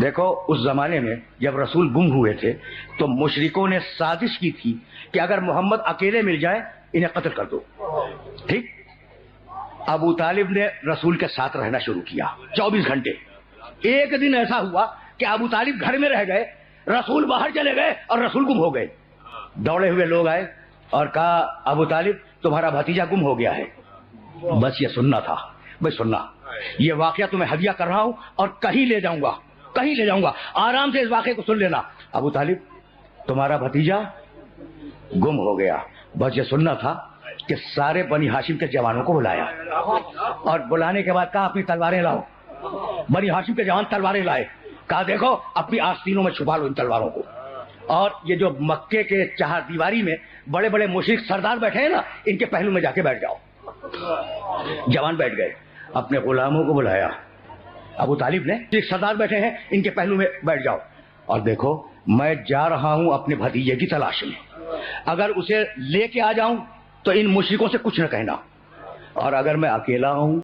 دیکھو اس زمانے میں جب رسول گم ہوئے تھے تو مشرکوں نے سازش کی تھی کہ اگر محمد اکیلے مل جائے انہیں قتل کر دو. ٹھیک. ابو طالب نے رسول کے ساتھ رہنا شروع کیا 24 گھنٹے. ایک دن ایسا ہوا کہ ابو طالب گھر میں رہ گئے, رسول باہر چلے گئے اور رسول گم ہو گئے. دوڑے ہوئے لوگ آئے اور کہا ابو طالب تمہارا بھتیجا گم ہو گیا ہے. بس یہ سننا تھا. بھائی سننا, یہ واقعہ تمہیں ہدیہ کر رہا ہوں اور کہیں لے جاؤں گا, کہیں لے جاؤں گا, آرام سے اس واقعے کو سن لینا. ابو طالب تمہارا بھتیجا گم ہو گیا. بس یہ سننا تھا کہ سارے بنی ہاشم کے جوانوں کو بلایا اور بلانے کے بعد کہا اپنی تلواریں لاؤ. بنی ہاشم کے جوان تلواریں لائے. کہا دیکھو اپنی آستینوں میں چھپا لو ان تلواروں کو. اور یہ جو مکے کے چہار دیواری میں بڑے بڑے مشرک سردار بیٹھے ہیں نا, ان کے پہلو میں جا کے بیٹھ جاؤ. جوان بیٹھ گئے, اپنے غلاموں کو بلایا. ابو طالب نے سردار بیٹھے ہیں ان کے پہلو میں بیٹھ جاؤ. اور دیکھو میں جا رہا ہوں اپنے بھتیجے کی تلاش میں, اگر اسے لے کے آ جاؤں تو ان مشرکوں سے کچھ نہ کہنا, اور اگر میں اکیلا ہوں